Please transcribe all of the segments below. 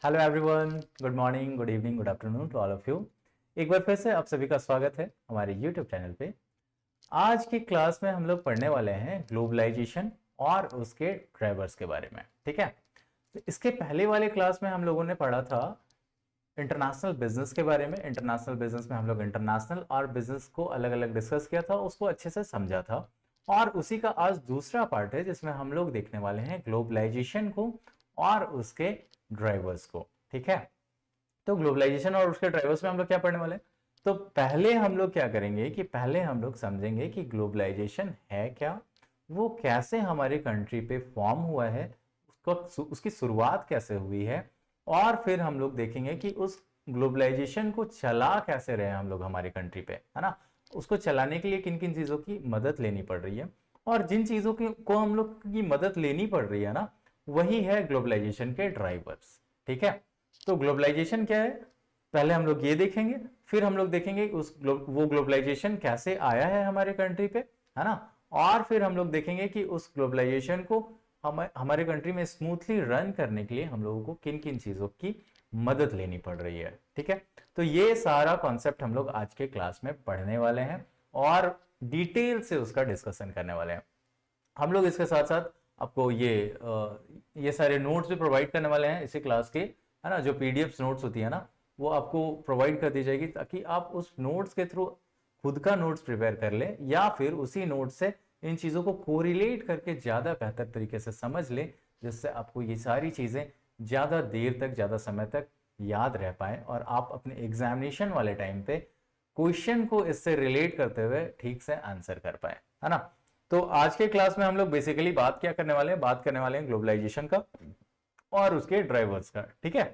Hello everyone, good morning, good evening, good afternoon to all of you. एक बार फिर से आप सभी का स्वागत है हमारे यूट्यूब चैनल पे। आज की क्लास में हम लोग पढ़ने वाले हैं ग्लोबलाइजेशन और उसके ड्राइवर्स के बारे में। ठीक है, तो इसके पहले वाले क्लास में हम लोगों ने पढ़ा था इंटरनेशनल बिजनेस के बारे में। इंटरनेशनल बिजनेस में हम लोग इंटरनेशनल और बिजनेस को अलग अलग डिस्कस किया था, उसको अच्छे से समझा था। और उसी का आज दूसरा पार्ट है जिसमें हम लोग देखने वाले हैं ग्लोबलाइजेशन को और उसके ड्राइवर्स को। ठीक है, तो ग्लोबलाइजेशन और उसके ड्राइवर्स में हम लोग क्या पढ़ने वाले हैं। तो पहले हम लोग क्या करेंगे कि पहले हम लोग समझेंगे कि ग्लोबलाइजेशन है क्या, वो कैसे हमारी कंट्री पे फॉर्म हुआ है, उसकी शुरुआत कैसे हुई है, और फिर हम लोग देखेंगे कि उस ग्लोबलाइजेशन को चला कैसे रहे हम लोग हमारी कंट्री पे, है ना। उसको चलाने के लिए किन किन चीजों की मदद लेनी पड़ रही है, और जिन चीजों की को हम लोग की मदद लेनी पड़ रही है ना, वही है ग्लोबलाइजेशन के ड्राइवर्स। ठीक है, तो ग्लोबलाइजेशन क्या है पहले हम लोग ये देखेंगे, फिर हम लोग देखेंगे वो ग्लोबलाइजेशन कैसे आया है हमारे कंट्री पे, है ना। और फिर हम लोग देखेंगे कि उस ग्लोबलाइजेशन को हमारे कंट्री में स्मूथली रन करने के लिए हम लोगों को किन किन चीजों की मदद लेनी पड़ रही है। ठीक है, तो ये सारा कॉन्सेप्ट हम लोग आज के क्लास में पढ़ने वाले हैं और डिटेल से उसका डिस्कशन करने वाले हैं। हम लोग इसके साथ साथ आपको ये सारे नोट्स भी प्रोवाइड करने वाले हैं इसी क्लास के, है ना। जो पीडीएफ नोट्स होती है ना, वो आपको प्रोवाइड कर दी जाएगी ताकि आप उस नोट्स के थ्रू खुद का नोट्स प्रिपेयर कर ले, या फिर उसी नोट्स से इन चीज़ों को कोरिलेट करके ज़्यादा बेहतर तरीके से समझ ले, जिससे आपको ये सारी चीज़ें ज़्यादा देर तक, ज़्यादा समय तक याद रह पाए और आप अपने एग्जामिनेशन वाले टाइम पे क्वेश्चन को इससे रिलेट करते हुए ठीक से आंसर कर पाए, है ना। तो आज के क्लास में हम लोग बेसिकली बात क्या करने वाले हैं, बात करने वाले हैं ग्लोबलाइजेशन का और उसके ड्राइवर्स का। ठीक है,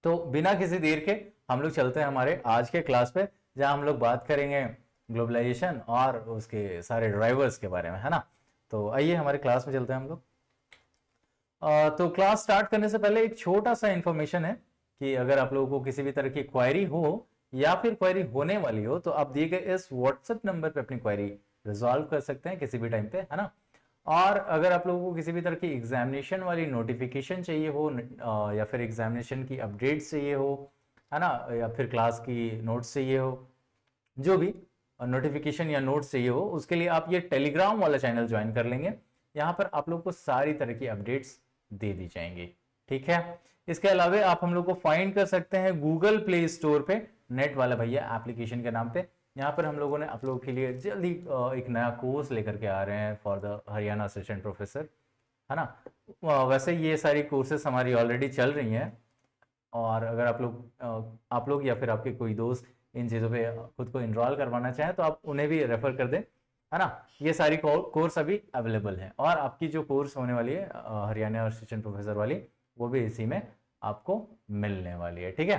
तो बिना किसी देर के हम लोग चलते हैं हमारे आज के क्लास पे, जहां हम लोग बात करेंगे ग्लोबलाइजेशन और उसके सारे ड्राइवर्स के बारे में, है ना। तो आइए हमारे क्लास में चलते हैं हम लोग। तो क्लास स्टार्ट करने से पहले एक छोटा सा इंफॉर्मेशन है कि अगर आप लोगों को किसी भी तरह की क्वेरी हो या फिर क्वेरी होने वाली हो, तो आप दिए गए इस व्हाट्सएप नंबर पे अपनी क्वेरी रिजॉल्व कर सकते हैं किसी भी टाइम पे, है ना। और अगर आप लोगों को किसी भी तरह की एग्जामिनेशन वाली नोटिफिकेशन चाहिए हो, या फिर एग्जामिनेशन की अपडेट्स चाहिए हो, है ना, या फिर क्लास की नोट्स चाहिए हो, जो भी नोटिफिकेशन या नोट्स चाहिए हो, उसके लिए आप ये टेलीग्राम वाला चैनल ज्वाइन कर लेंगे। यहाँ पर आप लोग को सारी तरह की अपडेट्स दे दी जाएंगी। ठीक है, इसके अलावा आप हम लोग को फाइंड कर सकते हैं गूगल प्ले स्टोर पे नेट वाला भैया एप्लीकेशन के नाम पे। यहाँ पर हम लोगों ने आप लोगों के लिए जल्दी एक नया कोर्स लेकर के आ रहे हैं for the Haryana assistant professor, है ना। वैसे ये सारी कोर्सेस हमारी ऑलरेडी चल रही हैं, और अगर आप लोग या फिर आपके कोई दोस्त इन चीज़ों पे खुद को इनरोल करवाना चाहें तो आप उन्हें भी रेफर कर दें, है ना। ये सारी कोर्स अभी अवेलेबल है, और आपकी जो कोर्स होने वाली है हरियाणा असिस्टेंट प्रोफेसर वाली, वो भी इसी में आपको मिलने वाली है। ठीक है,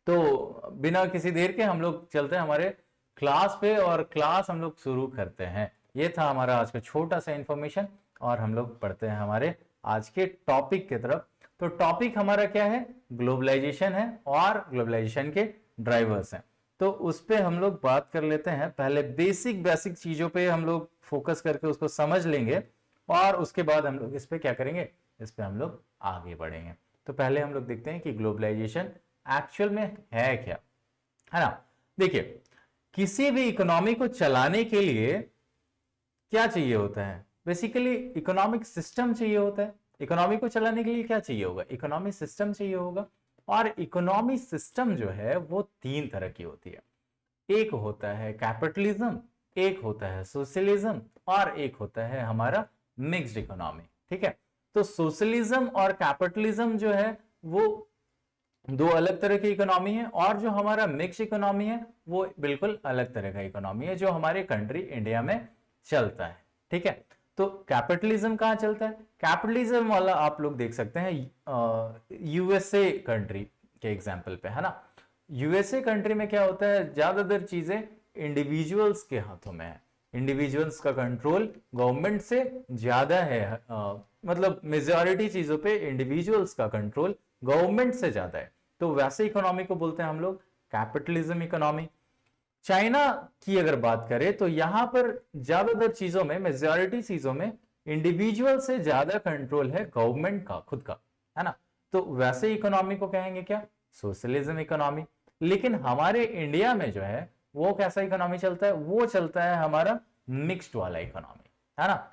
तो बिना किसी देर के हम लोग चलते हैं हमारे क्लास पे, और क्लास हम लोग शुरू करते हैं। ये था हमारा आज का छोटा सा इंफॉर्मेशन, और हम लोग पढ़ते हैं हमारे आज के टॉपिक की तरफ। तो टॉपिक हमारा क्या है, ग्लोबलाइजेशन है और ग्लोबलाइजेशन के ड्राइवर्स हैं। तो उस पर हम लोग बात कर लेते हैं। पहले बेसिक बेसिक चीजों पे हम लोग फोकस करके उसको समझ लेंगे, और उसके बाद हम लोग इस पे क्या करेंगे, इस पे हम लोग आगे बढ़ेंगे। तो पहले हम लोग देखते हैं कि ग्लोबलाइजेशन एक्चुअल में है क्या, है ना। देखिए, किसी भी इकोनॉमी को चलाने के लिए क्या चाहिए होता है, बेसिकली इकोनॉमिक सिस्टम चाहिए होता है। इकोनॉमी को चलाने के लिए क्या चाहिए होगा, इकोनॉमिक सिस्टम चाहिए होगा। और इकोनॉमिक सिस्टम जो है वो तीन तरह की होती है। एक होता है कैपिटलिज्म, एक होता है सोशलिज्म, और एक होता है हमारा मिक्स्ड इकोनॉमी। ठीक है, तो सोशलिज्म और कैपिटलिज्म जो है वो दो अलग तरह की इकोनॉमी है, और जो हमारा मिक्स इकोनॉमी है वो बिल्कुल अलग तरह का इकोनॉमी है जो हमारे कंट्री इंडिया में चलता है। ठीक है, तो कैपिटलिज्म कहां चलता है, कैपिटलिज्म वाला आप लोग देख सकते हैं यूएसए कंट्री के एग्जाम्पल पे, है ना। यूएसए कंट्री में क्या होता है, ज्यादातर चीजें इंडिविजुअल्स के हाथों में है। इंडिविजुअल्स का कंट्रोल गवर्नमेंट से ज्यादा है, मतलब मेजॉरिटी चीजों पे इंडिविजुअल्स का कंट्रोल गवर्नमेंट से ज्यादा है। तो वैसे इकोनॉमी को बोलते हैं हम लोग कैपिटलिज्म इकोनॉमी। चाइना की अगर बात करें तो यहां पर ज्यादातर चीजों में, मेजॉरिटी चीजों में इंडिविजुअल से ज्यादा कंट्रोल है गवर्नमेंट का खुद का, है ना। तो वैसे इकोनॉमी को कहेंगे क्या, सोशलिज्म इकोनॉमी। लेकिन हमारे इंडिया में जो है वो कैसा इकोनॉमी चलता है, वो चलता है हमारा मिक्स्ड वाला इकोनॉमी, है ना।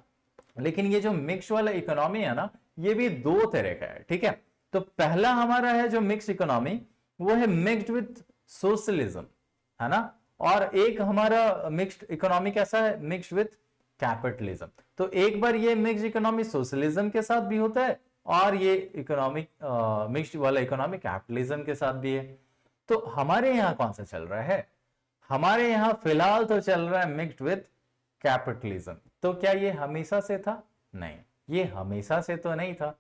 लेकिन ये जो मिक्स्ड वाला इकोनॉमी है ना, ये भी दो तरह का है, ठीक है। तो पहला हमारा है जो मिक्स्ड इकोनॉमी, वो है मिक्स्ड विद सोशलिज्म, है ना। और एक हमारा मिक्स्ड इकोनॉमी कैसा है, मिक्स्ड विद कैपिटलिज्म। तो एक बार ये मिक्स्ड इकोनॉमी सोशलिज्म के साथ भी होता है और ये इकोनॉमिक मिक्स्ड वाला इकोनॉमी कैपिटलिज्म के साथ भी है। तो हमारे यहाँ कौन सा चल रहा है, हमारे यहाँ फिलहाल तो चल रहा है मिक्स्ड विद कैपिटलिज्म। तो क्या ये हमेशा से था, नहीं, ये हमेशा से तो नहीं था।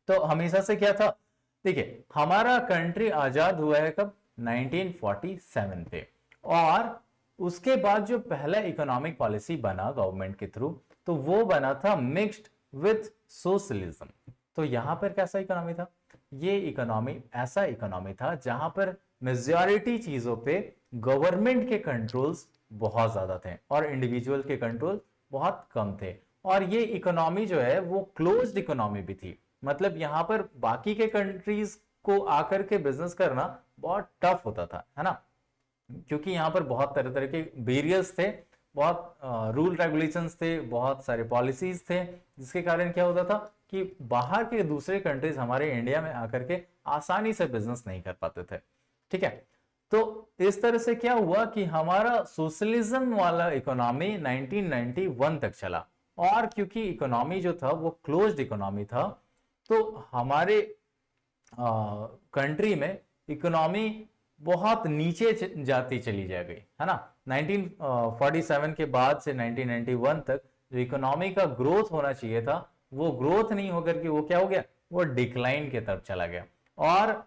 तो हमेशा से क्या था, देखिए हमारा कंट्री आजाद हुआ है कब, 1947 पे। और उसके बाद जो पहला इकोनॉमिक पॉलिसी बना गवर्नमेंट के थ्रू, तो वो बना था मिक्स्ड विद सोशलिज्म। तो यहां पर कैसा इकोनॉमी था, ये इकोनॉमी ऐसा इकोनॉमी था जहां पर मेजॉरिटी चीजों पे गवर्नमेंट के कंट्रोल्स बहुत ज्यादा थे और इंडिविजुअल के कंट्रोल बहुत कम थे। और ये इकोनॉमी जो है वो क्लोज्ड इकोनॉमी भी थी, मतलब यहां पर बाकी के कंट्रीज को आकर के बिजनेस करना बहुत टफ होता था, है ना, क्योंकि यहां पर बहुत तरह तरह के बैरियर्स थे, बहुत रूल रेगुलेशंस थे, बहुत सारे पॉलिसीज थे, जिसके कारण क्या होता था कि बाहर के दूसरे कंट्रीज हमारे इंडिया में आकर के आसानी से बिजनेस नहीं कर पाते थे, ठीक है। तो इस तरह से क्या हुआ कि हमारा सोशलिज्म वाला इकोनॉमी 1991 तक चला। और क्योंकि इकोनॉमी जो था वो क्लोज्ड इकोनॉमी था, तो हमारे कंट्री में इकोनॉमी बहुत नीचे जाती चली जा गई, है ना। 1947 के बाद से 1991 तक जो इकोनॉमी का ग्रोथ होना चाहिए था, वो ग्रोथ नहीं होकर के वो क्या हो गया, वो डिक्लाइन की तरफ चला गया। और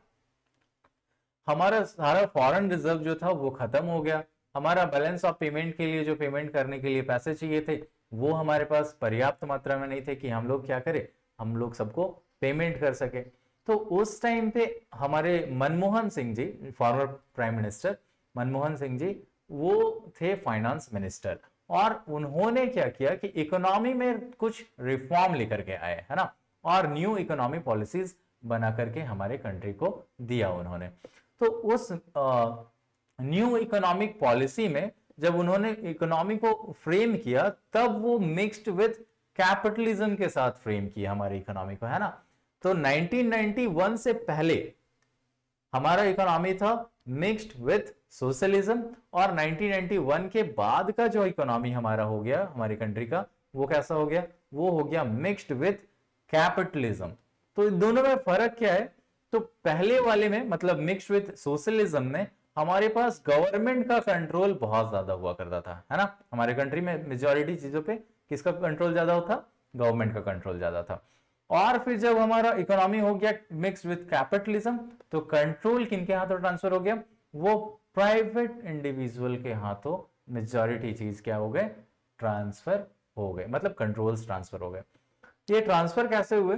हमारा सारा फॉरेन रिजर्व जो था वो खत्म हो गया। हमारा बैलेंस ऑफ पेमेंट के लिए जो पेमेंट करने के लिए पैसे चाहिए थे, वो हमारे पास पर्याप्त मात्रा में नहीं थे कि हम लोग क्या करें, हम लोग सबको पेमेंट कर सके। तो उस टाइम पे हमारे Manmohan Singh ji, former prime minister Manmohan Singh ji, वो थे फाइनेंस मिनिस्टर। और उन्होंने क्या किया कि इकोनॉमी में कुछ रिफॉर्म लेकर के आए, है ना, और न्यू इकोनॉमी पॉलिसीज बना करके हमारे कंट्री को दिया उन्होंने। तो उस न्यू इकोनॉमिक पॉलिसी में जब उन्होंने इकोनॉमी को फ्रेम किया, तब वो मिक्स्ड विद कैपिटलिज्म के साथ फ्रेम किया हमारी इकोनॉमी को, है ना। तो 1991 से पहले हमारा इकोनॉमी था मिक्स्ड विद सोशलिज्म, और 1991 के बाद का जो इकोनॉमी हमारा हो गया हमारी कंट्री का, वो कैसा हो गया, वो हो गया मिक्स्ड विद कैपिटलिज्म। तो इन दोनों में फर्क क्या है, तो पहले वाले में मतलब मिक्स्ड विद सोशलिज्म में हमारे पास गवर्नमेंट का कंट्रोल बहुत ज्यादा हुआ करता था, है ना। हमारे कंट्री में मेजॉरिटी चीजों पे किसका कंट्रोल ज्यादा होता, गवर्नमेंट का कंट्रोल ज्यादा था। और फिर जब हमारा इकोनॉमी हो गया मिक्स्ड विद कैपिटलिज्म, तो कंट्रोल किनके हाथों ट्रांसफर हो गया, वो प्राइवेट इंडिविजुअल के हाथों मेजॉरिटी चीज क्या हो गए, ट्रांसफर हो गए, मतलब कंट्रोल्स ट्रांसफर हो गए। ये ट्रांसफर कैसे हुए,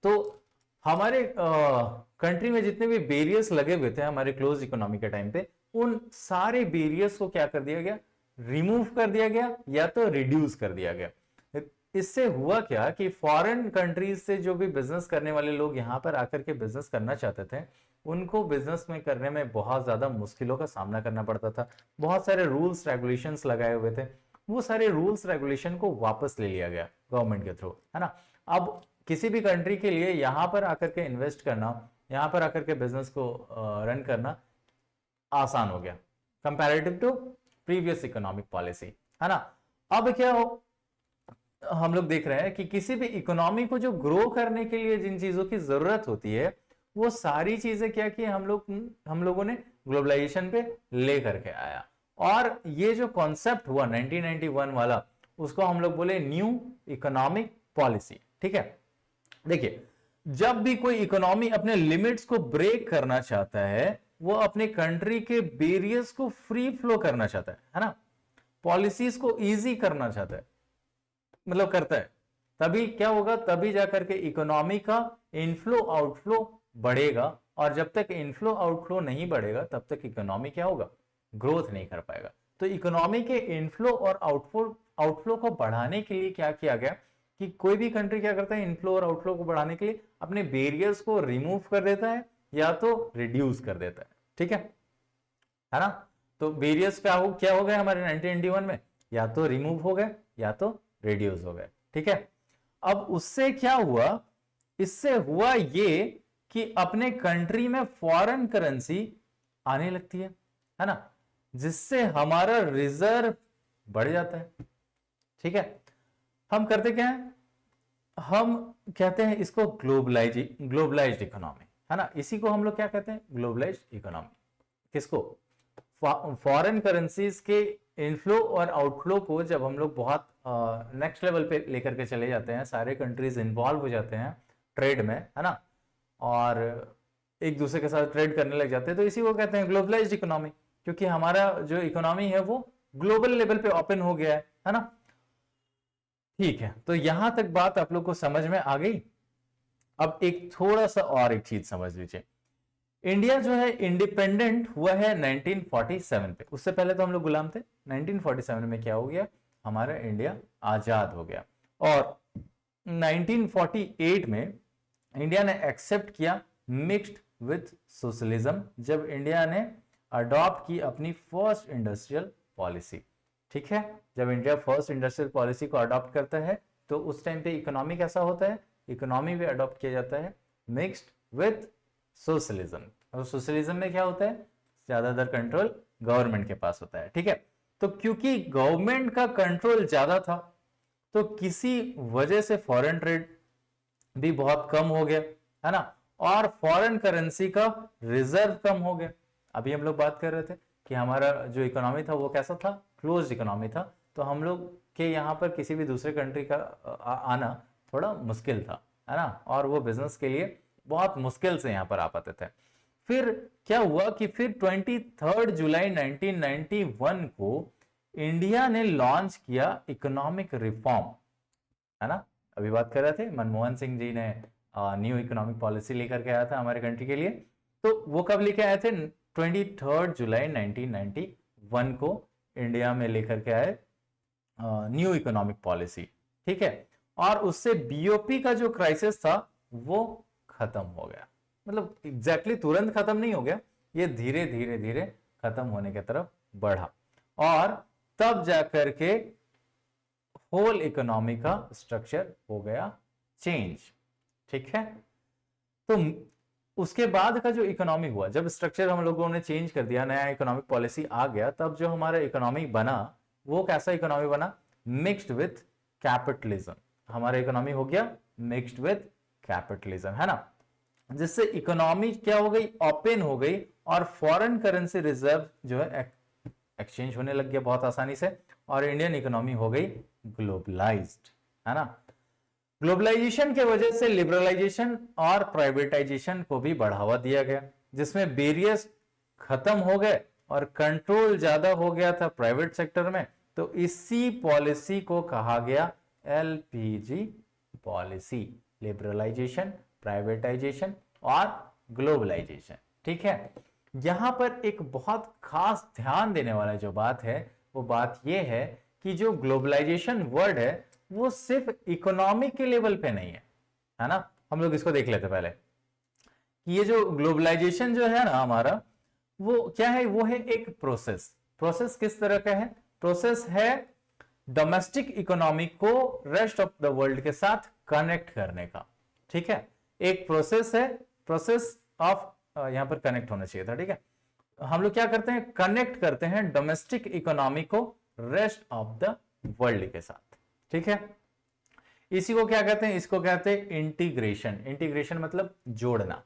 तो हमारे कंट्री में जितने भी बैरियर्स लगे हुए थे हमारे क्लोज इकोनॉमी के टाइम पे, उन सारे बैरियर्स को क्या कर दिया गया, रिमूव कर दिया गया या तो रिड्यूस कर दिया गया। इससे हुआ क्या कि फॉरेन कंट्रीज से जो भी बिजनेस करने वाले लोग यहाँ पर आकर के बिजनेस करना चाहते थे, उनको बिजनेस में करने में बहुत ज्यादा मुश्किलों का सामना करना पड़ता था। बहुत सारे रूल्स रेगुलेशंस लगाए हुए थे, वो सारे रूल्स रेगुलेशन को वापस ले लिया गया गवर्नमेंट के थ्रू, है ना। अब किसी भी कंट्री के लिए यहाँ पर आकर के इन्वेस्ट करना, यहाँ पर आकर के बिजनेस को रन करना आसान हो गया comparative to previous economic policy, है ना। अब क्या हो, हम लोग देख रहे हैं कि किसी भी इकोनॉमी को जो ग्रो करने के लिए जिन चीजों की जरूरत होती है, वो सारी चीजें क्या की हम लोगों ने ग्लोबलाइजेशन पे ले करके आया। और ये जो कॉन्सेप्ट हुआ 1991 वाला, उसको हम लोग बोले न्यू इकोनॉमिक पॉलिसी, ठीक है। देखिए, जब भी कोई इकोनॉमी अपने लिमिट्स को ब्रेक करना चाहता है, वो अपने कंट्री के बैरियर्स को फ्री फ्लो करना चाहता है ना, पॉलिसीज को इजी करना चाहता है, मतलब करता है, तभी क्या होगा, तभी जाकर के इकोनॉमी का इनफ्लो आउटफ्लो बढ़ेगा। और जब तक इनफ्लो आउटफ्लो नहीं बढ़ेगा, तब तक इकोनॉमी क्या होगा, ग्रोथ नहीं कर पाएगा। तो इकोनॉमी के इनफ्लो और आउटफ्लो को बढ़ाने के लिए क्या किया गया कि कोई भी कंट्री क्या करता है, इनफ्लो और आउटफ्लो को बढ़ाने के लिए अपने बैरियर्स को रिमूव कर देता है या तो रिड्यूस कर देता है। ठीक है ना। तो बैरियर्स क्या हो गए हमारे 1991 में, या तो रिमूव हो गए या तो रिड्यूस हो गए। ठीक है, अब उससे क्या हुआ, इससे हुआ ये कि अपने कंट्री में फॉरेन करेंसी आने लगती है ना, जिससे हमारा रिजर्व बढ़ जाता है। ठीक है, हम करते क्या है, हम कहते हैं इसको ग्लोबलाइज्ड इकोनॉमी, है ना। इसी को हम लोग क्या कहते हैं, ग्लोबलाइज्ड इकोनॉमी। किसको, फॉरेन करेंसीज के इनफ्लो और आउटफ्लो को जब हम लोग बहुत नेक्स्ट लेवल पे लेकर के चले जाते हैं, सारे कंट्रीज इन्वॉल्व हो जाते हैं ट्रेड में, है ना, और एक दूसरे के साथ ट्रेड करने लग जाते हैं, तो इसी को कहते हैं ग्लोबलाइज्ड इकोनॉमी, क्योंकि हमारा जो इकोनॉमी है वो ग्लोबल लेवल पे ओपन हो गया है ना। ठीक है, तो यहां तक बात आप लोग को समझ में आ गई। अब एक थोड़ा सा और एक चीज समझ लीजिए, इंडिया जो है इंडिपेंडेंट हुआ है 1947 पे, उससे पहले तो हम लोग गुलाम थे। 1947 में क्या हो गया, हमारा इंडिया आजाद हो गया, और 1948 में इंडिया ने एक्सेप्ट किया मिक्स्ड विथ सोशलिज्म, जब इंडिया ने अडॉप्ट की अपनी फर्स्ट इंडस्ट्रियल पॉलिसी। ठीक है, जब इंडिया फर्स्ट इंडस्ट्रियल पॉलिसी को अडॉप्ट करता है तो उस टाइम पे इकोनॉमी कैसा होता है, इकोनॉमी भी अडॉप्ट किया जाता है मिक्स्ड विथ सोशलिज्म। और सोशलिज्म में क्या होता है, ज्यादातर कंट्रोल गवर्नमेंट के पास होता है। ठीक है, तो क्योंकि गवर्नमेंट का कंट्रोल ज्यादा था तो किसी वजह से फॉरेन ट्रेड भी बहुत कम हो गया, है ना, और फॉरेन करेंसी का रिजर्व कम हो गया। अभी हम लोग बात कर रहे थे कि हमारा जो इकोनॉमी था वो कैसा था, क्लोज्ड इकोनॉमी था, तो हम लोग के यहाँ पर किसी भी दूसरे कंट्री का आना थोड़ा मुश्किल था, है ना, और वो बिजनेस के लिए बहुत मुश्किल से यहाँ पर आ पाते थे। फिर क्या हुआ कि फिर 23 जुलाई 1991 को इंडिया ने लॉन्च किया इकोनॉमिक रिफॉर्म, है ना। अभी बात कर रहे थे मनमोहन सिंह जी ने न्यू इकोनॉमिक पॉलिसी लेकर के आया था हमारे कंट्री के लिए, तो वो कब लेके आए थे, 23 जुलाई 1991 को इंडिया में लेकर के आए न्यू इकोनॉमिक पॉलिसी। ठीक है, और उससे बीओपी का जो क्राइसिस था वो खत्म हो गया, मतलब एग्जैक्टली तुरंत खत्म नहीं हो गया, ये धीरे धीरे धीरे खत्म होने की तरफ बढ़ा, और तब जाकर के होल इकोनॉमी का स्ट्रक्चर हो गया चेंज। ठीक है, तो उसके बाद का जो इकोनॉमी हुआ, जब स्ट्रक्चर हम लोगों ने चेंज कर दिया, नया इकोनॉमिक पॉलिसी आ गया, तब जो हमारा इकोनॉमी बना वो कैसा इकोनॉमी बना, मिक्स्ड विथ कैपिटलिज्म। हमारा इकोनॉमी हो गया मिक्स्ड विथ कैपिटलिज्म, है ना, जिससे इकोनॉमी क्या हो गई, ओपन हो गई, और फॉरेन करेंसी रिजर्व जो है एक्सचेंज होने लग गया बहुत आसानी से, और इंडियन इकोनॉमी हो गई ग्लोबलाइज्ड, है ना। ग्लोबलाइजेशन के वजह से लिबरलाइजेशन और प्राइवेटाइजेशन को भी बढ़ावा दिया गया, जिसमें बैरियर्स खत्म हो गए और कंट्रोल ज्यादा हो गया था प्राइवेट सेक्टर में, तो इसी पॉलिसी को कहा गया एलपीजी पॉलिसी, लिबरलाइजेशन, प्राइवेटाइजेशन और ग्लोबलाइजेशन। ठीक है, यहां पर एक बहुत खास ध्यान देने वाला जो बात है वो बात यह है कि जो ग्लोबलाइजेशन वर्ड है वो सिर्फ इकोनॉमिक के लेवल पे नहीं है ना। हम लोग इसको देख लेते पहले कि ये जो ग्लोबलाइजेशन जो है ना हमारा, वो क्या है, वो है एक प्रोसेस किस तरह का है, प्रोसेस है डोमेस्टिक इकोनॉमी को रेस्ट ऑफ द वर्ल्ड के साथ कनेक्ट करने का। ठीक है, एक प्रोसेस है, प्रोसेस ऑफ यहां पर कनेक्ट होना चाहिए था। ठीक है, हम लोग क्या करते हैं, कनेक्ट करते हैं डोमेस्टिक इकोनॉमी को रेस्ट ऑफ द वर्ल्ड के साथ। ठीक है, इसी को क्या कहते हैं, इसको कहते हैं इंटीग्रेशन। इंटीग्रेशन मतलब जोड़ना।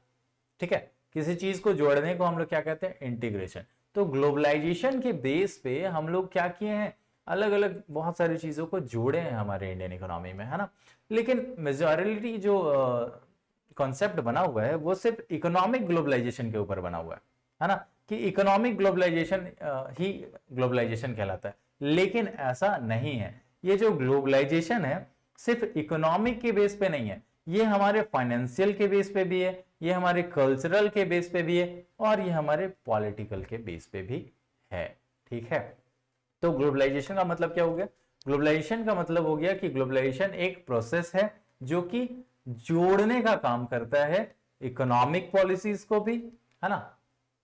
ठीक है, किसी चीज को जोड़ने को हम लोग क्या कहते हैं, इंटीग्रेशन। तो ग्लोबलाइजेशन के बेस पे हम लोग क्या किए हैं, अलग अलग बहुत सारी चीजों को जोड़े हैं हमारे इंडियन इकोनॉमी में, है ना। लेकिन मेजॉरिटी जो कॉन्सेप्ट बना हुआ है वो सिर्फ इकोनॉमिक ग्लोबलाइजेशन के ऊपर बना हुआ है ना, कि इकोनॉमिक ग्लोबलाइजेशन ही ग्लोबलाइजेशन कहलाता है। लेकिन ऐसा नहीं है, ये जो ग्लोबलाइजेशन है सिर्फ इकोनॉमिक के बेस पे नहीं है, ये हमारे फाइनेंशियल के बेस पे भी है, ये हमारे कल्चरल के बेस पे भी है, और ये हमारे पॉलिटिकल के बेस पे भी है। ठीक है, तो ग्लोबलाइजेशन का मतलब क्या हो गया, ग्लोबलाइजेशन का मतलब हो गया कि ग्लोबलाइजेशन एक प्रोसेस है जो कि जोड़ने का काम करता है इकोनॉमिक पॉलिसीज को भी, है ना,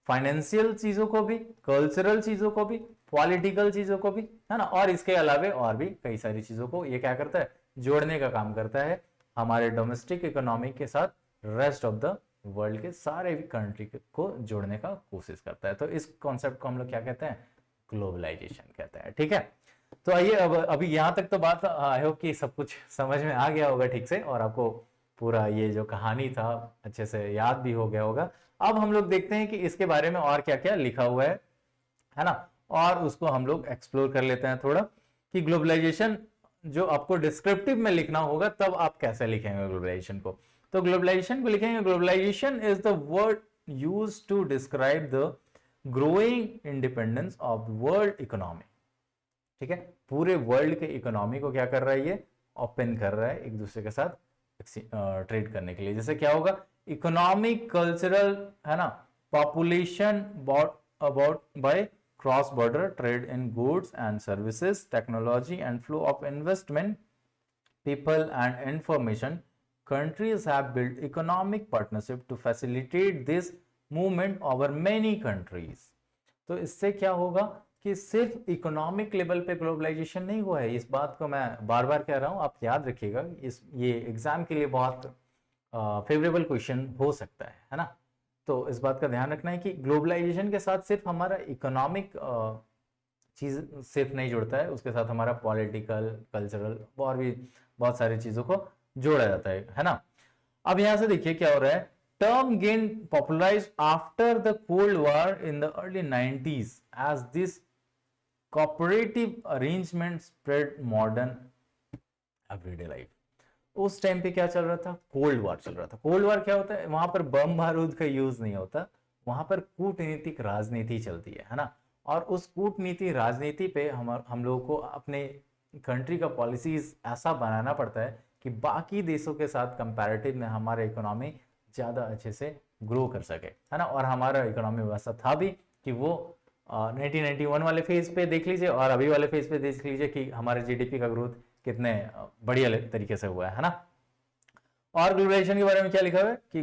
फाइनेंशियल चीजों को भी, कल्चरल चीजों को भी, पॉलिटिकल चीजों को भी, है ना, और इसके अलावे और भी कई सारी चीजों को ये क्या करता है, जोड़ने का काम करता है हमारे डोमेस्टिक इकोनॉमी के साथ रेस्ट ऑफ द वर्ल्ड के सारे भी कंट्री को जोड़ने का कोशिश करता है। तो इस कॉन्सेप्ट को हम लोग क्या कहते हैं, ग्लोबलाइजेशन कहते हैं। ठीक है, तो आइए अब अभी यहां तक तो बात आई होप कि सब कुछ समझ में आ गया होगा ठीक से, और आपको पूरा ये जो कहानी था अच्छे से याद भी हो गया होगा। अब हम लोग देखते हैं कि इसके बारे में और क्या क्या लिखा हुआ है ना, और उसको हम लोग एक्सप्लोर कर लेते हैं थोड़ा कि ग्लोबलाइजेशन जो आपको डिस्क्रिप्टिव में लिखना होगा तब आप कैसे लिखेंगे ग्लोबलाइजेशन को। तो ग्लोबलाइजेशन को लिखेंगे, globalisation is the word used to describe the growing independence of world economy. ठीक है, पूरे वर्ल्ड के इकोनॉमी को क्या कर रहा है, ये ओपन कर रहा है एक दूसरे के साथ ट्रेड करने के लिए। जैसे क्या होगा, इकोनॉमिक, कल्चरल, है ना, population about by cross border trade in goods and services, technology and flow of investment, people and information. Countries have built economic partnership to facilitate this movement over many countries. तो इससे क्या होगा कि सिर्फ economic level पे globalisation नहीं हुआ है, इस बात को मैं बार बार कह रहा हूं, आप याद रखिएगा, ये एग्जाम के लिए बहुत फेवरेबल क्वेश्चन हो सकता है ना। तो इस बात का ध्यान रखना है कि ग्लोबलाइजेशन के साथ सिर्फ हमारा इकोनॉमिक चीज सिर्फ नहीं जुड़ता है, उसके साथ हमारा पॉलिटिकल, कल्चरल और भी बहुत सारी चीजों को जोड़ा जाता है ना। अब यहां से देखिए क्या हो रहा है, term gain popularised after the cold war in the early 90s as this cooperative arrangement spread modern everyday life. उस टाइम पे क्या चल रहा था, कोल्ड वॉर चल रहा था। कोल्ड वॉर क्या होता है, वहां पर बम बारूद का यूज नहीं होता, वहां पर कूटनीतिक राजनीति चलती है ना। और उस कूटनीति राजनीति पे हम लोगों को अपने कंट्री का पॉलिसीज ऐसा बनाना पड़ता है कि बाकी देशों के साथ कंपैरेटिव में हमारा इकोनॉमी ज़्यादा अच्छे से ग्रो कर सके, है ना। और हमारा इकोनॉमी वैसा था भी कि वो 1991 वाले फेज पे देख लीजिए और अभी वाले फेज पे देख लीजिए कि हमारे जीडीपी का ग्रोथ कितने बढ़िया तरीके से हुआ है ना। और ग्लोबलाइजेशन के बारे में क्या लिखा हुआ है कि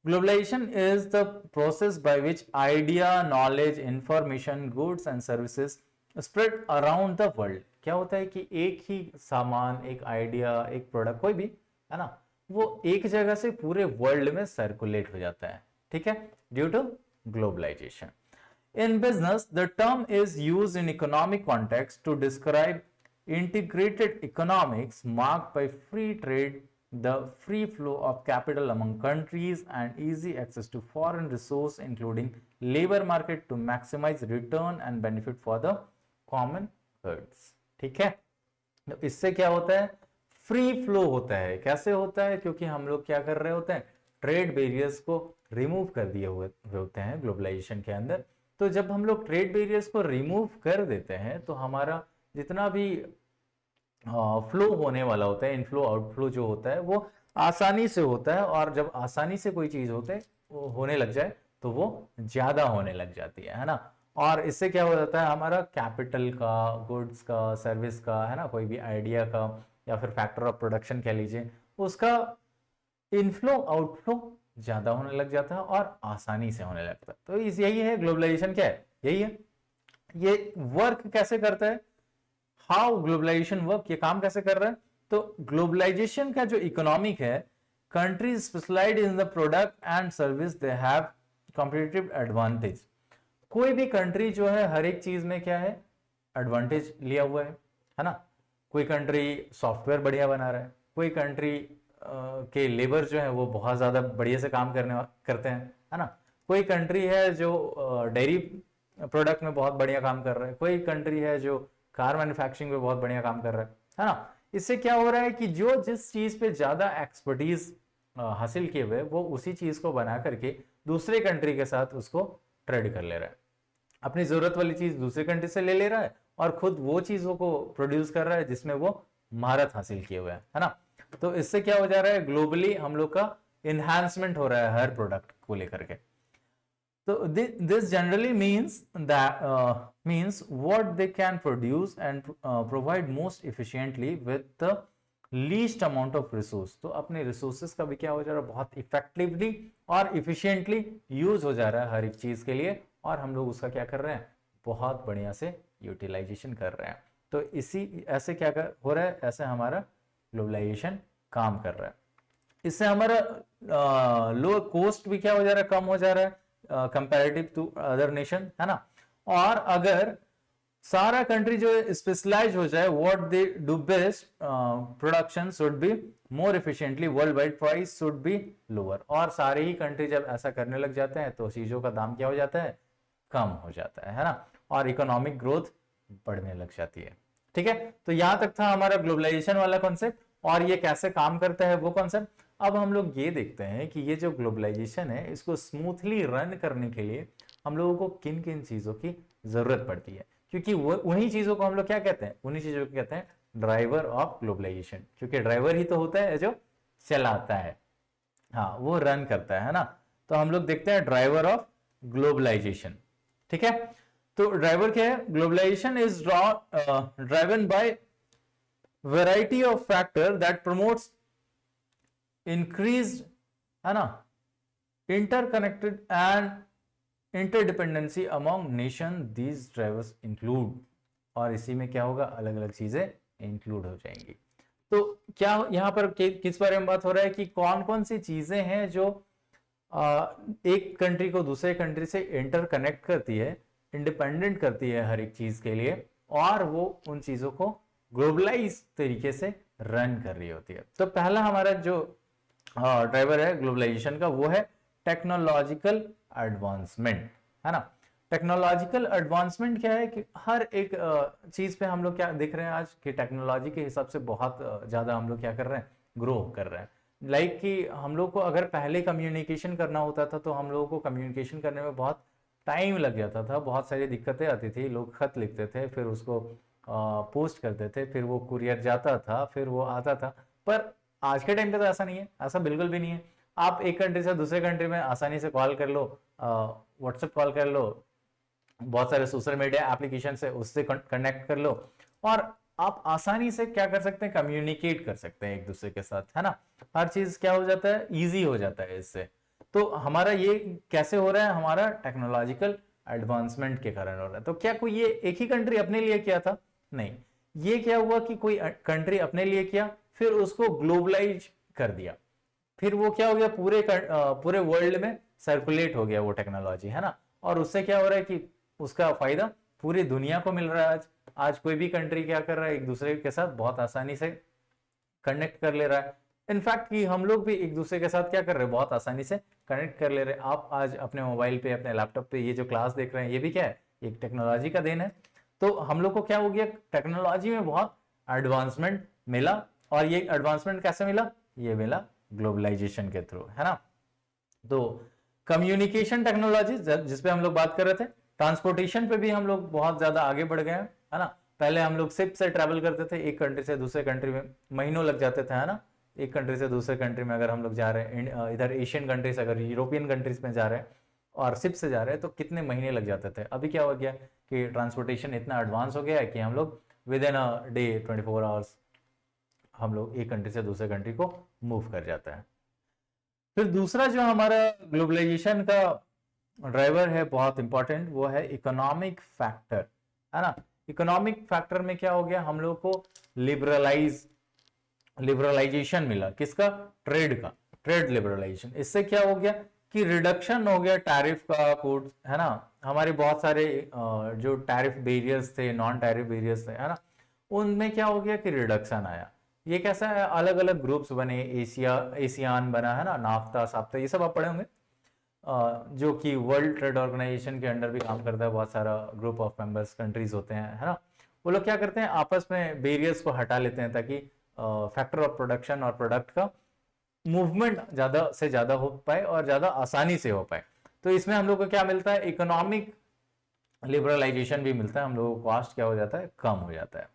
Globalization is the process by which idea, knowledge, information, goods and services spread around the world. क्या होता है कि एक ही सामान, एक आइडिया, एक प्रोडक्ट, कोई भी, है ना, वो एक जगह से पूरे वर्ल्ड में सर्कुलेट हो जाता है। ठीक है, due to globalisation. In business, the term is used in economic context to describe integrated economics marked by free trade, the free flow of capital among countries and easy access to foreign resource including labor market to maximize return and benefit for the common goods। ठीक है, तो इससे क्या होता है, free flow होता है। कैसे होता है, क्योंकि हम लोग क्या कर रहे होते हैं, ट्रेड बैरियर्स को रिमूव कर दिए हुए होते हैं ग्लोबलाइजेशन के अंदर। तो जब हम लोग ट्रेड बैरियर्स को रिमूव कर देते हैं तो हमारा जितना भी फ्लो होने वाला होता है, इनफ्लो आउटफ्लो जो होता है वो आसानी से होता है। और जब आसानी से कोई चीज होने लग जाए तो वो ज्यादा होने लग जाती है ना। और इससे क्या हो जाता है, हमारा कैपिटल का, गुड्स का, सर्विस का, है ना, कोई भी आइडिया का या फिर फैक्टर ऑफ प्रोडक्शन कह लीजिए, उसका इनफ्लो आउटफ्लो ज्यादा होने लग जाता है और आसानी से होने लगता है। तो यही है ग्लोबलाइजेशन, क्या है, यही है। ये वर्क कैसे करता है, हाउ ग्लोबलाइजेशन वर्क, ये काम कैसे कर रहा है। तो ग्लोबलाइजेशन का जो इकोनॉमिक है, countries specialised in the product and service they have competitive advantage. कोई भी कंट्री जो है हर एक चीज में क्या है, एडवांटेज लिया हुआ है ना। कोई कंट्री सॉफ्टवेयर बढ़िया बना रहा है, कोई कंट्री के लेबर जो है वो बहुत ज्यादा बढ़िया से काम करते हैं, है ना। कोई कंट्री है जो डेयरी प्रोडक्ट में बहुत बढ़िया काम कर रहा है, कोई कंट्री है जो कार मैन्युफैक्चरिंग में बहुत बढ़िया काम कर रहा है ना। इससे क्या हो रहा है कि जो जिस चीज पे ज्यादा एक्सपर्टीज हासिल किए हुए वो उसी चीज को बना करके दूसरे कंट्री के साथ उसको ट्रेड कर ले रहा है, अपनी जरूरत वाली चीज दूसरे कंट्री से ले रहा है और खुद वो चीजों को प्रोड्यूस कर रहा है जिसमें वो महारत हासिल किए हुए है ना। तो इससे क्या हो जा रहा है, ग्लोबली हम लोग का इन्हांसमेंट हो रहा है हर प्रोडक्ट को लेकर के। तो this generally means what they can produce and provide most efficiently with the least amount of resource। तो अपने रिसोर्सेस का भी क्या हो जा रहा है, बहुत इफेक्टिवली और इफिशिएंटली यूज हो जा रहा है हर एक चीज के लिए, और हम लोग उसका क्या कर रहे हैं, बहुत बढ़िया से यूटिलाइजेशन कर रहे हैं। तो इसी ऐसे क्या हो रहा है, ऐसे हमारा ग्लोबलाइजेशन काम कर रहा है। इससे हमारा लो कॉस्ट भी क्या हो जा रहा है, कम हो जा रहा है कंपैरेटिव टू अदर नेशन, है ना। और अगर सारा कंट्री जो स्पेशलाइज हो जाए, what they do best, production should be more efficiently, world wide price should be lower. और सारे ही कंट्री जब ऐसा करने लग जाते हैं तो चीजों का दाम क्या हो जाता है, कम हो जाता है ना, और इकोनॉमिक ग्रोथ बढ़ने लग जाती है। ठीक है, तो यहां तक था हमारा ग्लोबलाइजेशन वाला कॉन्सेप्ट, और ये कैसे काम करता है वो कॉन्सेप्ट। अब हम लोग ये देखते हैं कि ये जो ग्लोबलाइजेशन है, इसको स्मूथली रन करने के लिए हम लोगों को किन किन चीजों की जरूरत पड़ती है, क्योंकि वो उन्हीं चीजों को हम लोग क्या कहते हैं, उन्हीं चीजों को कहते हैं ड्राइवर ऑफ ग्लोबलाइजेशन, क्योंकि ड्राइवर ही तो होता है जो चलाता है, हाँ वो रन करता है ना। तो हम लोग देखते हैं ड्राइवर ऑफ ग्लोबलाइजेशन। ठीक है, तो ड्राइवर क्या है, globalisation is driven by variety of factor that promotes increased, है ना, interconnected and interdependency among nation. These drivers include, और इसी में क्या होगा, अलग अलग चीजें इंक्लूड हो जाएंगी। तो क्या यहां पर किस बारे में बात हो रहा है कि कौन कौन सी चीजें हैं जो एक कंट्री को दूसरे कंट्री से इंटरकनेक्ट करती है, इंडिपेंडेंट करती है हर एक चीज के लिए, और वो उन चीजों को ग्लोबलाइज तरीके से रन कर रही होती है। तो पहला हमारा जो ड्राइवर है ग्लोबलाइजेशन का, वो है टेक्नोलॉजिकल एडवांसमेंट, है ना। टेक्नोलॉजिकल एडवांसमेंट क्या है कि हर एक चीज पे हम लोग क्या देख रहे हैं आज कि टेक्नोलॉजी के हिसाब से बहुत ज्यादा हम लोग क्या कर रहे हैं, ग्रो कर रहे हैं। लाइक कि हम लोग को अगर पहले कम्युनिकेशन करना होता था तो हम लोगों को कम्युनिकेशन करने में बहुत टाइम लग जाता था, बहुत सारी दिक्कतें आती थी, लोग खत लिखते थे, फिर उसको पोस्ट करते थे, फिर वो कुरियर जाता था, फिर वो आता था। पर आज के टाइम पे तो ऐसा नहीं है, ऐसा बिल्कुल भी नहीं है। आप एक कंट्री से दूसरे कंट्री में आसानी से कॉल कर लो, व्हाट्सएप कॉल कर लो, बहुत सारे सोशल मीडिया एप्लीकेशन से उससे कनेक्ट कर लो, और आप आसानी से क्या कर सकते हैं, कम्युनिकेट कर सकते हैं एक दूसरे के साथ, है ना। हर चीज क्या हो जाता है, इजी हो जाता है इससे। तो हमारा ये कैसे हो रहा है, हमारा टेक्नोलॉजिकल एडवांसमेंट के कारण हो रहा है। तो क्या कोई ये एक ही कंट्री अपने लिए किया था, नहीं, ये क्या हुआ कि कोई कंट्री अपने लिए किया, फिर उसको ग्लोबलाइज कर दिया, फिर वो क्या हो गया, पूरे वर्ल्ड में सर्कुलेट हो गया वो टेक्नोलॉजी, है ना। और उससे क्या हो रहा है कि उसका फायदा पूरी दुनिया को मिल रहा है। आज कोई भी कंट्री क्या कर रहा है, एक दूसरे के साथ बहुत आसानी से कनेक्ट कर ले रहा है। इनफैक्ट कि हम लोग भी एक दूसरे के साथ क्या कर रहे हैं, बहुत आसानी से कनेक्ट कर ले रहे हैं। आप आज अपने मोबाइल पे, अपने लैपटॉप पे ये जो क्लास देख रहे हैं, ये भी क्या है, एक टेक्नोलॉजी का देन है। तो हम लोग को क्या हो गया, टेक्नोलॉजी में बहुत एडवांसमेंट मिला, और ये एडवांसमेंट कैसे मिला, ये मिला ग्लोबलाइजेशन के थ्रू, है ना। तो कम्युनिकेशन टेक्नोलॉजी जिसपे हम लोग बात कर रहे थे, ट्रांसपोर्टेशन पे भी हम लोग बहुत ज्यादा आगे बढ़ गए हैं, है ना। पहले हम लोग शिप से ट्रैवल करते थे, एक कंट्री से दूसरे कंट्री में महीनों लग जाते थे, है ना। एक कंट्री से दूसरे कंट्री में अगर हम लोग जा रहे हैं, इधर एशियन कंट्रीज, अगर यूरोपियन कंट्रीज में जा रहे हैं और शिप से जा रहे हैं, तो कितने महीने लग जाते थे। अभी क्या हो गया कि ट्रांसपोर्टेशन इतना एडवांस हो गया है कि हम लोग with in a day 24 hours हम लोग एक कंट्री से दूसरे कंट्री को मूव कर जाता है। फिर दूसरा जो हमारा ग्लोबलाइजेशन का ड्राइवर है बहुत इंपॉर्टेंट, वो है इकोनॉमिक फैक्टर, है ना। इकोनॉमिक फैक्टर में क्या हो गया, हम लोग को लिबरलाइजेशन मिला, किसका, ट्रेड का, ट्रेड लिबरलाइजेशन। इससे क्या हो गया कि रिडक्शन हो गया टैरिफ का, कोड, है ना। हमारे बहुत सारे जो टैरिफ बैरियर्स थे, नॉन टैरिफ बैरियर्स थे, है ना, उनमें क्या हो गया कि रिडक्शन आया। ये कैसा है, अलग अलग ग्रुप्स बने, एशियान बना, है ना, नाफ्ता, साफ्ता, ये सब आप पढ़े होंगे, जो कि वर्ल्ड ट्रेड ऑर्गेनाइजेशन के अंडर भी काम करता है। बहुत सारा ग्रुप ऑफ मेंबर्स कंट्रीज होते हैं, है ना। वो लोग क्या करते हैं, आपस में बैरियर्स को हटा लेते हैं ताकि फैक्टर ऑफ प्रोडक्शन और प्रोडक्ट का मूवमेंट ज्यादा से ज्यादा हो पाए और ज्यादा आसानी से हो पाए। तो इसमें हम लोग को क्या मिलता है, इकोनॉमिक लिबरलाइजेशन भी मिलता है, हम लोगों को कॉस्ट क्या हो जाता है, कम हो जाता है।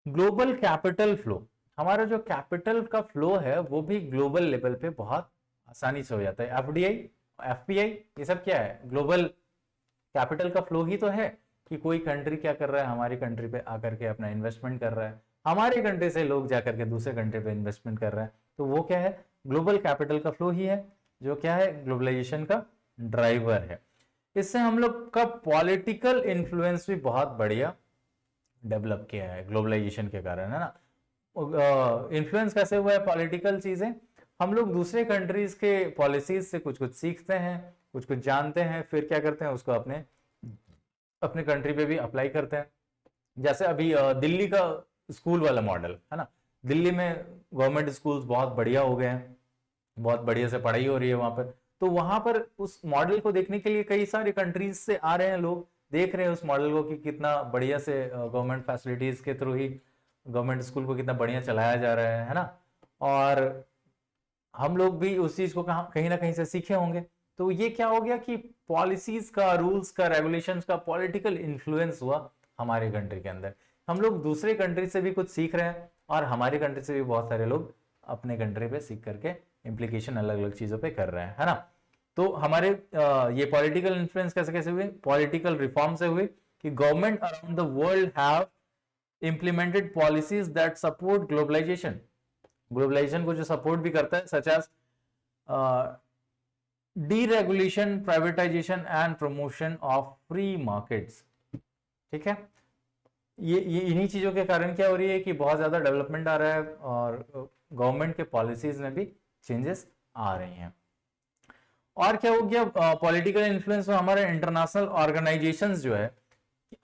ग्लोबल कैपिटल फ्लो, हमारा जो कैपिटल का फ्लो है वो भी ग्लोबल लेवल पे बहुत आसानी से हो जाता है। एफडीआई एफपीआई, ये सब क्या है, ग्लोबल कैपिटल का फ्लो ही तो है कि कोई कंट्री क्या कर रहा है, हमारी कंट्री पे आकर के अपना इन्वेस्टमेंट कर रहा है, हमारी कंट्री से लोग जाकर के दूसरे कंट्री पे इन्वेस्टमेंट कर रहे हैं, तो वो क्या है, ग्लोबल कैपिटल का फ्लो ही है, जो क्या है, ग्लोबलाइजेशन का ड्राइवर है। इससे हम लोग का पॉलिटिकल इन्फ्लुएंस भी बहुत बढ़िया डेवलप किया है ग्लोबलाइजेशन के कारण, है ना। इन्फ्लुएंस कैसे हुआ है पॉलिटिकल चीजें, हम लोग दूसरे कंट्रीज के पॉलिसीज से कुछ कुछ सीखते हैं, कुछ कुछ जानते हैं, फिर क्या करते हैं, उसको अपने अपने कंट्री पे भी अप्लाई करते हैं। जैसे अभी दिल्ली का स्कूल वाला मॉडल है ना, दिल्ली में गवर्नमेंट स्कूल्स बहुत बढ़िया हो गए हैं, बहुत बढ़िया से पढ़ाई हो रही है वहां पर, तो वहां पर उस मॉडल को देखने के लिए कई सारे कंट्रीज से आ रहे हैं लोग, देख रहे हैं उस मॉडल को कि कितना बढ़िया से गवर्नमेंट फैसिलिटीज के थ्रू ही गवर्नमेंट स्कूल को कितना बढ़िया चलाया जा रहा है ना। और हम लोग भी उस चीज को कहीं ना कहीं से सीखे होंगे। तो ये क्या हो गया कि पॉलिसीज का, रूल्स का, रेगुलेशंस का पॉलिटिकल इन्फ्लुएंस हुआ हमारे कंट्री के अंदर। हम लोग दूसरे कंट्री से भी कुछ सीख रहे हैं और हमारे कंट्री से भी बहुत सारे लोग अपने कंट्री पे सीख करके इम्प्लीकेशन अलग अलग चीजों पे कर रहे हैं, है ना। तो हमारे ये पॉलिटिकल इन्फ्लुएंस कैसे कैसे हुए, पॉलिटिकल रिफॉर्म से हुए कि government around the world have implemented policies that support globalization, globalization को जो सपोर्ट भी करता है, such as deregulation, privatization and promotion of free markets. ठीक है, ये इन्हीं चीजों के कारण क्या हो रही है कि बहुत ज्यादा डेवलपमेंट आ रहा है और गवर्नमेंट के पॉलिसीज में भी चेंजेस आ रही हैं। और क्या हो गया पॉलिटिकल इन्फ्लुएंस में, हमारे इंटरनेशनल ऑर्गेनाइजेशंस जो है,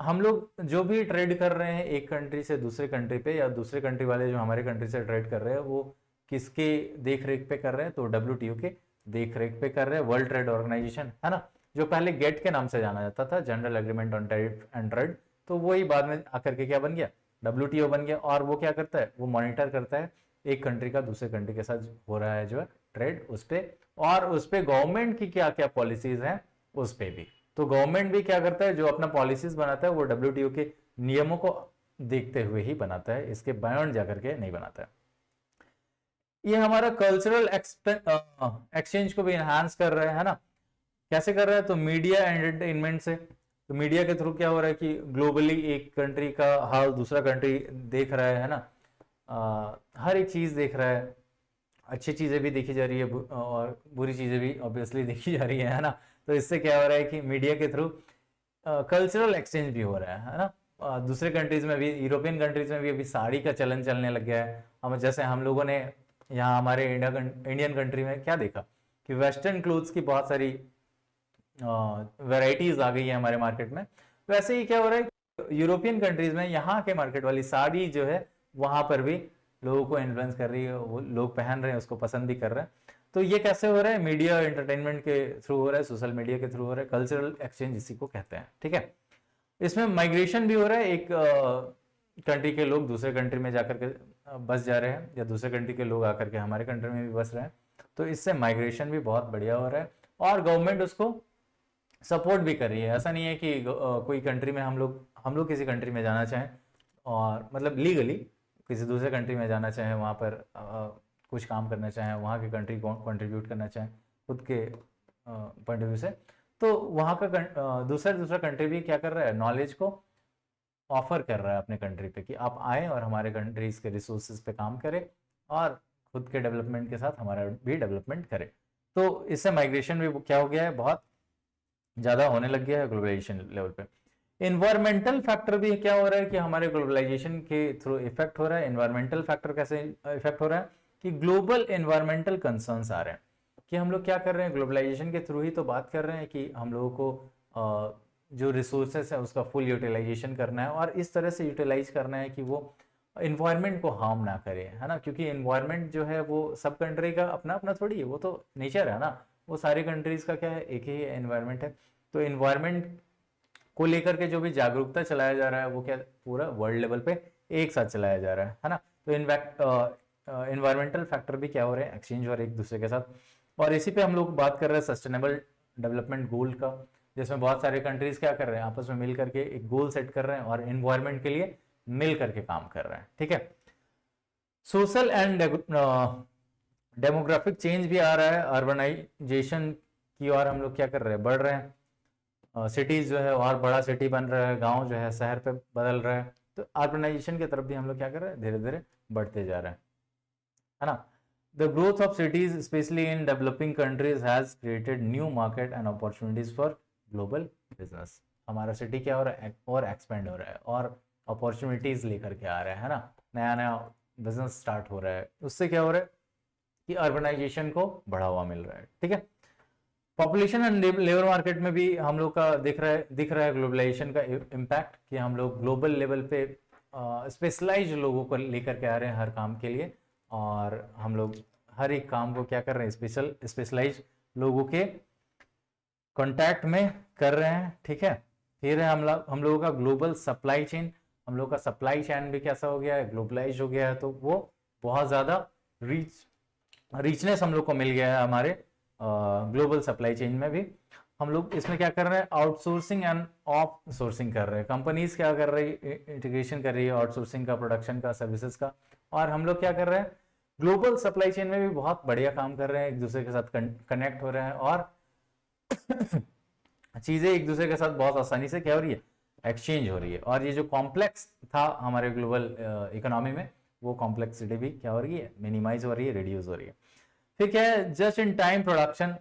हम लोग जो भी ट्रेड कर रहे हैं एक कंट्री से दूसरे कंट्री पे, या दूसरे कंट्री वाले जो हमारे कंट्री से ट्रेड कर रहे हैं, वो किसके देख रेख पे कर रहे हैं, तो WTO के देख रेख पे कर रहे हैं, वर्ल्ड ट्रेड ऑर्गेनाइजेशन, है ना, जो पहले गेट के नाम से जाना जाता था, general agreement on tariff and trade, तो वही बाद में आकर के क्या बन गया, WTO बन गया। और वो क्या करता है, वो मॉनिटर करता है एक कंट्री का दूसरे कंट्री के साथ हो रहा है जो है ट्रेड, उस पर, और उस पर गवर्नमेंट की क्या क्या पॉलिसीज हैं उस पर भी। तो गवर्नमेंट भी क्या करता है, जो अपना पॉलिसीज बनाता है वो WTO के नियमों को देखते हुए ही बनाता है, इसके बायॉन्ड जाकर के नहीं बनाता है। ये हमारा कल्चरल एक्सचेंज को भी एनहांस कर रहा है ना। कैसे कर रहा है, तो मीडिया एंटरटेनमेंट से, तो मीडिया के थ्रू क्या हो रहा है कि ग्लोबली एक कंट्री का हाल दूसरा कंट्री देख रहा है ना, हर एक चीज देख रहा है, अच्छी चीजें भी देखी जा रही है और बुरी चीजें भी ऑब्वियसली देखी जा रही है ना। तो इससे क्या हो रहा है कि मीडिया के थ्रू कल्चरल एक्सचेंज भी हो रहा है ना। दूसरे कंट्रीज में भी, यूरोपियन कंट्रीज में भी अभी साड़ी का चलन चलने लग गया है। हम जैसे हम लोगों ने यहाँ हमारे इंडियन कंट्री में क्या देखा कि वेस्टर्न क्लोथ्स की बहुत सारी वैरायटीज आ गई है हमारे मार्केट में। वैसे ही क्या हो रहा है यूरोपियन कंट्रीज में, यहाँ के मार्केट वाली साड़ी जो है वहां पर भी लोगों को इन्फ्लुएंस कर रही है, वो लोग पहन रहे हैं, उसको पसंद भी कर रहे हैं। तो ये कैसे हो रहा है, मीडिया एंटरटेनमेंट के थ्रू हो रहा है, सोशल मीडिया के थ्रू हो रहा है, कल्चरल एक्सचेंज इसी को कहते हैं। ठीक है, इसमें माइग्रेशन भी हो रहा है, एक कंट्री के लोग दूसरे कंट्री में जाकर के बस जा रहे हैं, या दूसरे कंट्री के लोग आकर के हमारे कंट्री में भी बस रहे हैं। तो इससे माइग्रेशन भी बहुत बढ़िया हो रहा है और गवर्नमेंट उसको सपोर्ट भी कर रही है। ऐसा नहीं है कि कोई कंट्री में हम लोग किसी कंट्री में जाना चाहें और मतलब लीगली किसी दूसरे कंट्री में जाना चाहें, वहाँ पर कुछ काम करना चाहें, वहाँ की कंट्री को कंट्रीब्यूट करना चाहें खुद के पॉइंट ऑफ व्यू से, तो वहाँ का दूसरा कंट्री भी क्या कर रहा है, नॉलेज को ऑफर कर रहा है अपने कंट्री पे कि आप आए और हमारे कंट्रीज के रिसोर्सेज पे काम करें और खुद के डेवलपमेंट के साथ हमारा भी डेवलपमेंट करें। तो इससे माइग्रेशन भी क्या हो गया है, बहुत ज़्यादा होने लग गया है ग्लोबलाइजेशन लेवल पे। इन्वायरमेंटल फैक्टर भी क्या हो रहा है कि हमारे ग्लोबलाइजेशन के थ्रू इफेक्ट हो रहा है। इन्वायरमेंटल फैक्टर कैसे इफेक्ट हो रहा है कि ग्लोबल इन्वायरमेंटल कंसर्न्स आ रहे हैं कि हम लोग क्या कर रहे हैं, ग्लोबलाइजेशन के थ्रू ही तो बात कर रहे हैं कि हम लोगों को जो रिसोर्सेस है उसका फुल यूटिलाइजेशन करना है और इस तरह से यूटिलाइज करना है कि वो इन्वायरमेंट को हार्म ना करे, है ना। क्योंकि इन्वायरमेंट जो है वो सब कंट्री का अपना अपना थोड़ी है, वो तो नेचर है ना, वो सारी कंट्रीज का क्या है, एक ही इन्वायरमेंट है। तो इन्वायरमेंट को लेकर के जो भी जागरूकता चलाया जा रहा है वो क्या पूरा वर्ल्ड लेवल पे एक साथ चलाया जा रहा है ना। तो इन्वायरमेंटल फैक्टर भी क्या हो रहे हैं, एक्सचेंज हो रहे हैं एक दूसरे के साथ। और इसी पे हम लोग बात कर रहे हैं सस्टेनेबल डेवलपमेंट गोल का, जिसमें बहुत सारे कंट्रीज क्या कर रहे हैं, आपस में मिल करके एक गोल सेट कर रहे हैं और इन्वायरमेंट के लिए मिल करके काम कर रहे हैं। ठीक है, सोशल एंड डेमोग्राफिक चेंज भी आ रहा है, अर्बनाइजेशन की ओर हम लोग क्या कर रहे हैं, बढ़ रहे हैं। सिटीज जो है और बड़ा सिटी बन रहा है, गांव जो है शहर पे बदल रहा है, तो अर्बनाइजेशन की तरफ भी हम लोग क्या कर रहे हैं, धीरे धीरे बढ़ते जा रहे हैं, है ना। The growth of cities specially in developing countries has created new market and opportunities for global business. हमारा सिटी क्या हो रहा है, और एक्सपेंड हो रहा है और अपॉर्चुनिटीज लेकर के आ रहा है ना, नया नया बिजनेस स्टार्ट हो रहा है। उससे क्या हो रहा है कि अर्बनाइजेशन को बढ़ावा मिल रहा है, ठीक है। पॉपुलेशन एंड लेबर मार्केट में भी हम लोग का दिख रहा है ग्लोबलाइजेशन का इम्पैक्ट, कि हम लोग ग्लोबल लेवल पे स्पेशलाइज लोगों को लेकर के आ रहे हैं हर काम के लिए, और हम लोग हर एक काम को क्या कर रहे हैं, स्पेशलाइज लोगों के कांटेक्ट में कर रहे हैं, ठीक है। फिर है हम लोगों का ग्लोबल सप्लाई चेन, हम लोग का सप्लाई चेन भी कैसा हो गया है, ग्लोबलाइज हो गया है, तो वो बहुत ज़्यादा रिचनेस हम लोग को मिल गया है हमारे ग्लोबल सप्लाई चेन में भी। हम लोग इसमें क्या कर रहे हैं, आउटसोर्सिंग एंड ऑफ सोर्सिंग कर रहे हैं। कंपनीज क्या कर रही है, इंटीग्रेशन कर रही है आउटसोर्सिंग का, प्रोडक्शन का, सर्विसेज का, और हम लोग क्या कर रहे हैं, ग्लोबल सप्लाई चेन में भी बहुत बढ़िया काम कर रहे हैं, एक दूसरे के साथ कनेक्ट हो रहे हैं, और चीजें एक दूसरे के साथ बहुत आसानी से क्या हो रही है, एक्सचेंज हो रही है। और ये जो कॉम्प्लेक्स था हमारे ग्लोबल इकोनॉमी में, वो कॉम्प्लेक्सिटी भी क्या हो रही है, मिनिमाइज हो रही है, रिड्यूस हो रही है। फिर क्या है, just in time production.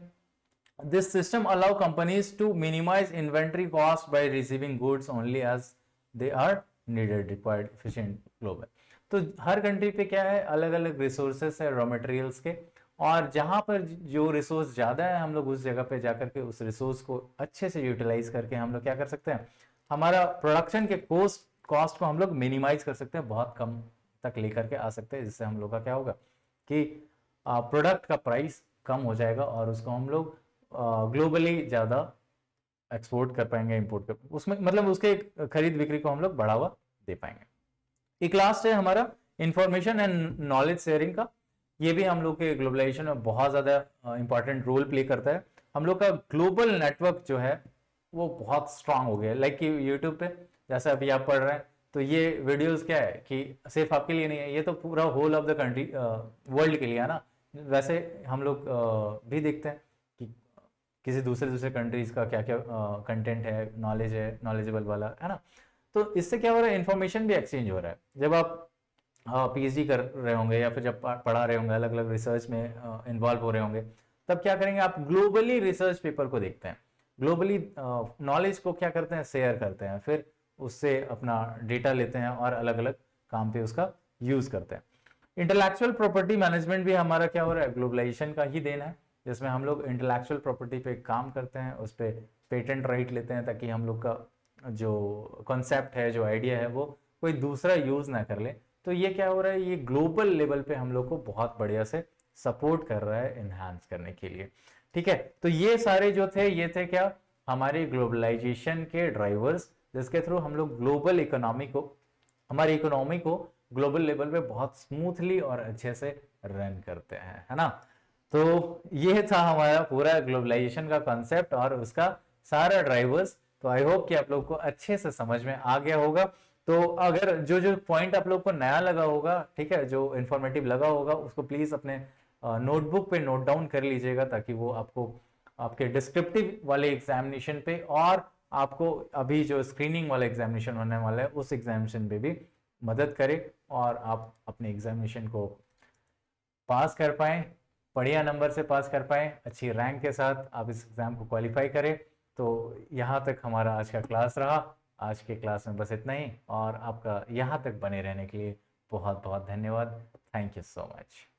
This system allow companies to minimize inventory cost by receiving goods only as they are needed, required, efficient global. तो हर कंट्री पे क्या है, अलग अलग रिसोर्सेस है रॉ मटेरियल्स के, और जहां पर जो रिसोर्स ज़्यादा है, हम लोग उस जगह पे जाकर के उस रिसोर्स को अच्छे से यूटिलाइज करके हम लोग क्या कर सकते हैं, हमारा प्रोडक्शन के कॉस्ट को हम लोग मिनिमाइज कर सकते हैं, बहुत कम तक लेकर के आ सकते हैं, जिससे हम लोग का क्या होगा कि प्रोडक्ट का प्राइस कम हो जाएगा, और उसको हम लोग ग्लोबली ज़्यादा एक्सपोर्ट कर पाएंगे, इंपोर्ट कर, उसमें मतलब उसके खरीद बिक्री को हम लोग बढ़ावा दे पाएंगे। एक लास्ट है हमारा इंफॉर्मेशन एंड नॉलेज शेयरिंग का। ये भी हम लोग के ग्लोबलाइजेशन में बहुत ज़्यादा इंपॉर्टेंट रोल प्ले करता है। हम लोग का ग्लोबल नेटवर्क जो है वो बहुत स्ट्रांग हो गया है, लाइक कि यूट्यूब पे जैसे अभी आप पढ़ रहे हैं, तो ये वीडियोस क्या है कि सिर्फ आपके लिए नहीं है, ये तो पूरा whole of the country world के लिए है ना। वैसे हम लोग भी देखते हैं कि किसी दूसरे कंट्रीज का क्या क्या कंटेंट है, नॉलेज है, नॉलेजेबल वाला, है ना। तो इससे क्या हो रहा है, इन्फॉर्मेशन भी एक्सचेंज हो रहा है। जब आप पीएचडी कर रहे होंगे या फिर जब पढ़ा रहे होंगे, अलग अलग रिसर्च में इन्वॉल्व हो रहे होंगे, तब क्या करेंगे, आप ग्लोबली रिसर्च पेपर को देखते हैं, ग्लोबली नॉलेज को क्या करते हैं, शेयर करते हैं, फिर उससे अपना डेटा लेते हैं और अलग अलग काम पे उसका यूज करते हैं। इंटेलेक्चुअल प्रॉपर्टी मैनेजमेंट भी हमारा क्या हो रहा है, ग्लोबलाइजेशन का ही देन है, जिसमें हम लोग इंटेलेक्चुअल प्रॉपर्टी पे काम करते हैं, उस पर पेटेंट राइट लेते हैं, ताकि हम लोग का जो कॉन्सेप्ट है, जो आइडिया है, वो कोई दूसरा यूज ना कर ले। तो ये क्या हो रहा है, ये ग्लोबल लेवल पे हम लोग को बहुत बढ़िया से सपोर्ट कर रहा है इनहांस करने के लिए, ठीक है। तो ये सारे जो थे, ये थे क्या, हमारे ग्लोबलाइजेशन के ड्राइवर्स, जिसके थ्रू हम लोग ग्लोबल इकोनॉमी को, हमारी इकोनॉमी को ग्लोबल लेवल पे बहुत स्मूथली और अच्छे से रन करते हैं, है ना। तो ये था हमारा पूरा ग्लोबलाइजेशन का कॉन्सेप्ट और उसका सारा ड्राइवर्स। तो आई होप कि आप लोग को अच्छे से समझ में आ गया होगा। तो अगर जो जो पॉइंट आप लोग को नया लगा होगा, ठीक है, जो इन्फॉर्मेटिव लगा होगा, उसको प्लीज अपने नोटबुक पे नोट डाउन कर लीजिएगा, ताकि वो आपको आपके डिस्क्रिप्टिव वाले एग्जामिनेशन पे, और आपको अभी जो स्क्रीनिंग वाला एग्जामिनेशन होने वाला है, उस एग्जामिनेशन पे भी मदद करे, और आप अपने एग्जामिनेशन को पास कर पाए, बढ़िया नंबर से पास कर पाए, अच्छी रैंक के साथ आप इस एग्जाम को क्वालिफाई करें। तो यहाँ तक हमारा आज का क्लास रहा। आज के क्लास में बस इतना ही, और आपका यहाँ तक बने रहने के लिए बहुत बहुत धन्यवाद। Thank you so much.